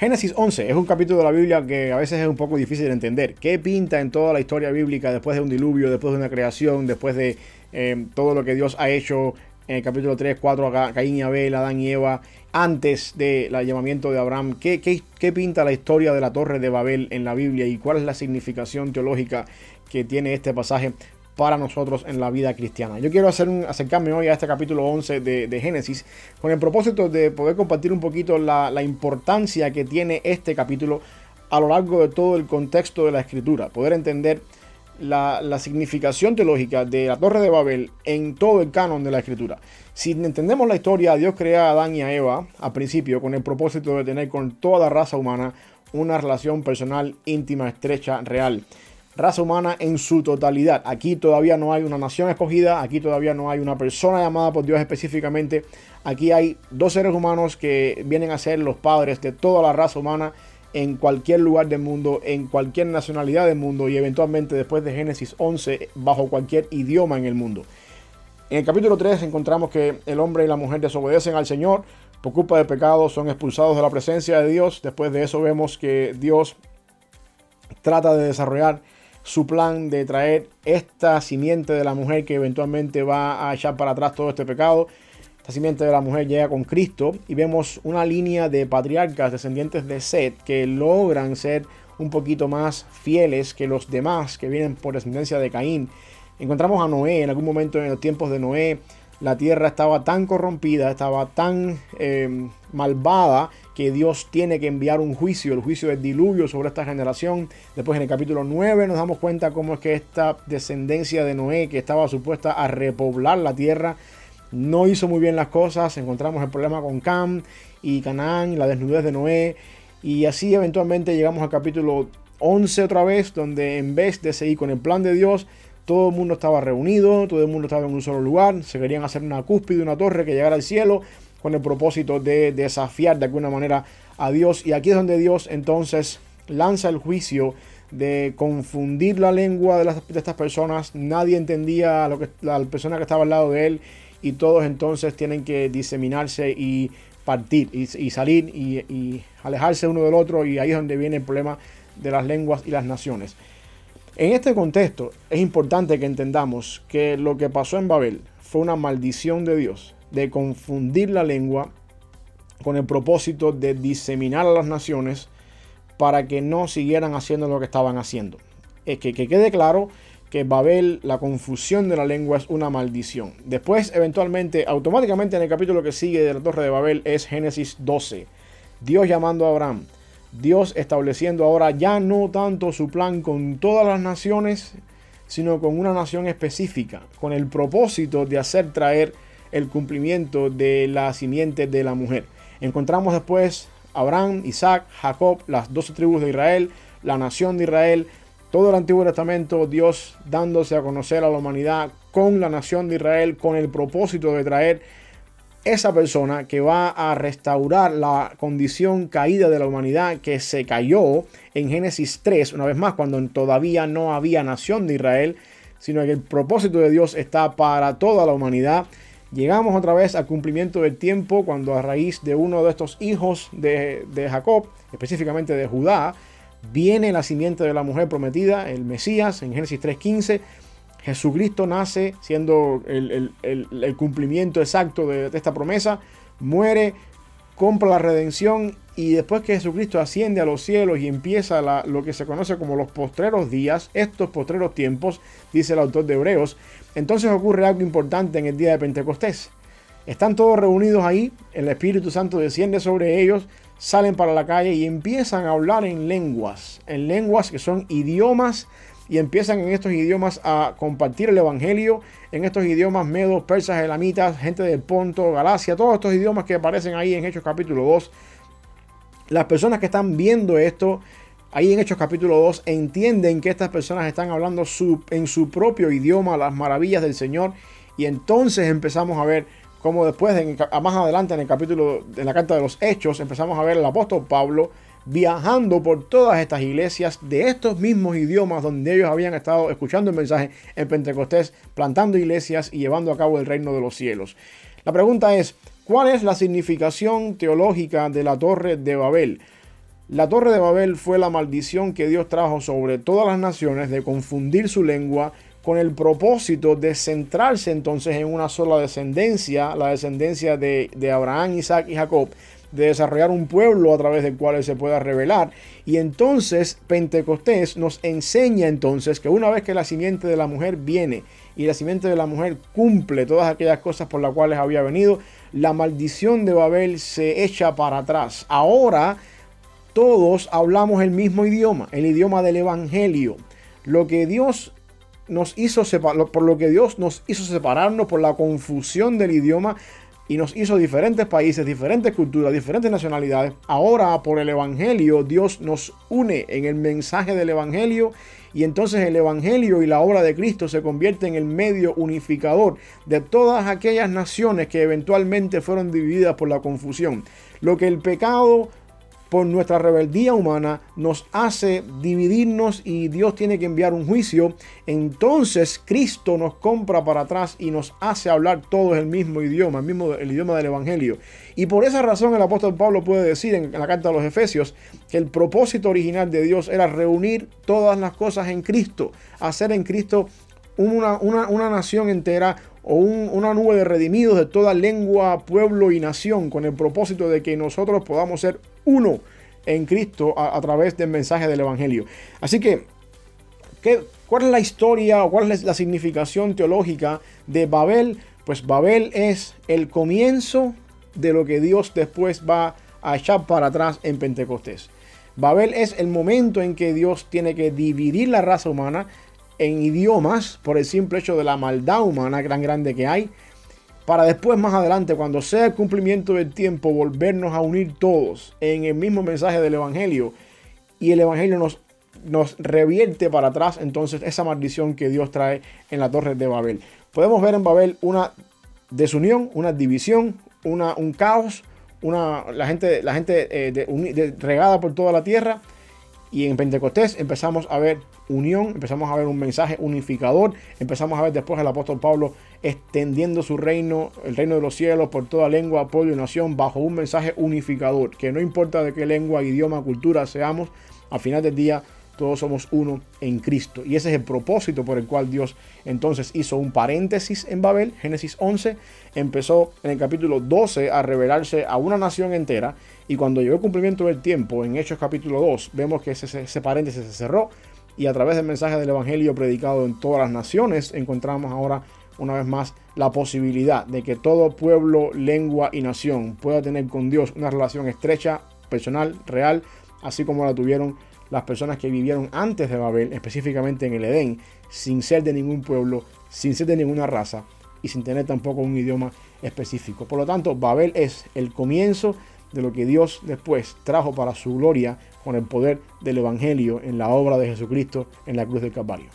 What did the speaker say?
Génesis 11 es un capítulo de la Biblia que a veces es un poco difícil de entender. ¿Qué pinta en toda la historia bíblica después de un diluvio, después de una creación, después de todo lo que Dios ha hecho en el capítulo 3, 4, Caín y Abel, Adán y Eva, antes del llamamiento de Abraham? ¿Qué pinta la historia de la Torre de Babel en la Biblia y cuál es la significación teológica que tiene este pasaje para nosotros en la vida cristiana? Yo quiero acercarme hoy a este capítulo 11 de Génesis con el propósito de poder compartir un poquito la importancia que tiene este capítulo a lo largo de todo el contexto de la escritura, poder entender la significación teológica de la Torre de Babel en todo el canon de la escritura. Si entendemos la historia, Dios crea a Adán y a Eva al principio con el propósito de tener con toda la raza humana una relación personal, íntima, estrecha, real. Raza humana en su totalidad. Aquí todavía no hay una nación escogida, aquí todavía no hay una persona llamada por Dios específicamente. Aquí hay dos seres humanos que vienen a ser los padres de toda la raza humana en cualquier lugar del mundo, en cualquier nacionalidad del mundo y eventualmente después de Génesis 11 bajo cualquier idioma en el mundo. En el capítulo 3 encontramos que el hombre y la mujer desobedecen al Señor por culpa del pecado, son expulsados de la presencia de Dios. Después de eso vemos que Dios trata de desarrollar su plan de traer esta simiente de la mujer que eventualmente va a echar para atrás todo este pecado. Esta simiente de la mujer llega con Cristo y vemos una línea de patriarcas descendientes de Set que logran ser un poquito más fieles que los demás que vienen por descendencia de Caín. Encontramos a Noé. En algún momento en los tiempos de Noé la tierra estaba tan corrompida, estaba tan malvada que Dios tiene que enviar un juicio, el juicio del diluvio sobre esta generación. Después en el capítulo 9 nos damos cuenta cómo es que esta descendencia de Noé, que estaba supuesta a repoblar la tierra, no hizo muy bien las cosas. Encontramos el problema con Cam y Canaán y la desnudez de Noé. Y así eventualmente llegamos al capítulo 11 otra vez, donde en vez de seguir con el plan de Dios, todo el mundo estaba reunido, todo el mundo estaba en un solo lugar. Se querían hacer una cúspide, una torre que llegara al cielo con el propósito de desafiar de alguna manera a Dios. Y aquí es donde Dios entonces lanza el juicio de confundir la lengua de estas personas. Nadie entendía la persona que estaba al lado de él y todos entonces tienen que diseminarse y partir y salir y alejarse uno del otro, y ahí es donde viene el problema de las lenguas y las naciones. En este contexto es importante que entendamos que lo que pasó en Babel fue una maldición de Dios de confundir la lengua con el propósito de diseminar a las naciones para que no siguieran haciendo lo que estaban haciendo. Es que quede claro que Babel, la confusión de la lengua, es una maldición. Después, eventualmente, automáticamente en el capítulo que sigue de la Torre de Babel es Génesis 12. Dios llamando a Abraham. Dios estableciendo ahora ya no tanto su plan con todas las naciones, sino con una nación específica, con el propósito de hacer traer el cumplimiento de la simiente de la mujer. Encontramos después Abraham, Isaac, Jacob, las 12 tribus de Israel, la nación de Israel, todo el Antiguo Testamento, Dios dándose a conocer a la humanidad con la nación de Israel, con el propósito de traer esa persona que va a restaurar la condición caída de la humanidad que se cayó en Génesis 3, una vez más, cuando todavía no había nación de Israel, sino que el propósito de Dios está para toda la humanidad. Llegamos otra vez al cumplimiento del tiempo, cuando a raíz de uno de estos hijos de Jacob, específicamente de Judá, viene la simiente de la mujer prometida, el Mesías, en Génesis 3:15. Jesucristo nace siendo el cumplimiento exacto de esta promesa, muere, compra la redención, y después que Jesucristo asciende a los cielos y empieza lo que se conoce como los postreros días, estos postreros tiempos, dice el autor de Hebreos, entonces ocurre algo importante en el día de Pentecostés. Están todos reunidos ahí, el Espíritu Santo desciende sobre ellos, salen para la calle y empiezan a hablar en lenguas que son idiomas, y empiezan en estos idiomas a compartir el evangelio, en estos idiomas medos, persas, elamitas, gente del Ponto, Galacia, todos estos idiomas que aparecen ahí en Hechos capítulo 2. Las personas que están viendo esto ahí en Hechos capítulo 2 entienden que estas personas están hablando en su propio idioma las maravillas del Señor, y entonces empezamos a ver cómo después, más adelante en la carta de los Hechos, empezamos a ver al apóstol Pablo viajando por todas estas iglesias de estos mismos idiomas donde ellos habían estado escuchando el mensaje en Pentecostés, plantando iglesias y llevando a cabo el reino de los cielos. La pregunta es, ¿cuál es la significación teológica de la Torre de Babel? La Torre de Babel fue la maldición que Dios trajo sobre todas las naciones de confundir su lengua con el propósito de centrarse entonces en una sola descendencia, la descendencia de Abraham, Isaac y Jacob, de desarrollar un pueblo a través del cual él se pueda revelar. Y entonces Pentecostés nos enseña entonces que una vez que la simiente de la mujer viene y la simiente de la mujer cumple todas aquellas cosas por las cuales había venido, la maldición de Babel se echa para atrás. Ahora todos hablamos el mismo idioma, el idioma del evangelio. Lo que Dios nos hizo por lo que Dios nos hizo separarnos por la confusión del idioma y nos hizo diferentes países, diferentes culturas, diferentes nacionalidades. Ahora por el evangelio Dios nos une en el mensaje del evangelio, y entonces el evangelio y la obra de Cristo se convierte en el medio unificador de todas aquellas naciones que eventualmente fueron divididas por la confusión. Lo que el pecado por nuestra rebeldía humana nos hace dividirnos y Dios tiene que enviar un juicio, entonces Cristo nos compra para atrás y nos hace hablar todos el mismo idioma, el idioma del evangelio. Y por esa razón el apóstol Pablo puede decir en la carta a los Efesios que el propósito original de Dios era reunir todas las cosas en Cristo, hacer en Cristo una nación entera, o una nube de redimidos de toda lengua, pueblo y nación, con el propósito de que nosotros podamos ser uno en Cristo a través del mensaje del evangelio. Así que, ¿cuál es la historia o cuál es la significación teológica de Babel? Pues Babel es el comienzo de lo que Dios después va a echar para atrás en Pentecostés. Babel es el momento en que Dios tiene que dividir la raza humana en idiomas por el simple hecho de la maldad humana tan grande que hay, para después más adelante, cuando sea el cumplimiento del tiempo, volvernos a unir todos en el mismo mensaje del evangelio, y el evangelio nos revierte para atrás entonces esa maldición que Dios trae en la Torre de Babel. Podemos ver en Babel una desunión, una división, un caos, la gente regada por toda la tierra. Y en Pentecostés empezamos a ver unión, empezamos a ver un mensaje unificador, empezamos a ver después al apóstol Pablo extendiendo su reino, el reino de los cielos, por toda lengua, pueblo y nación, bajo un mensaje unificador, que no importa de qué lengua, idioma, cultura seamos, al final del día todos somos uno en Cristo. Y ese es el propósito por el cual Dios entonces hizo un paréntesis en Babel. Génesis 11 empezó en el capítulo 12 a revelarse a una nación entera, y cuando llegó el cumplimiento del tiempo en Hechos capítulo 2 vemos que ese paréntesis se cerró, y a través del mensaje del evangelio predicado en todas las naciones encontramos ahora una vez más la posibilidad de que todo pueblo, lengua y nación pueda tener con Dios una relación estrecha, personal, real, así como la tuvieron las personas que vivieron antes de Babel, específicamente en el Edén, sin ser de ningún pueblo, sin ser de ninguna raza y sin tener tampoco un idioma específico. Por lo tanto, Babel es el comienzo de lo que Dios después trajo para su gloria con el poder del evangelio en la obra de Jesucristo en la cruz del Calvario.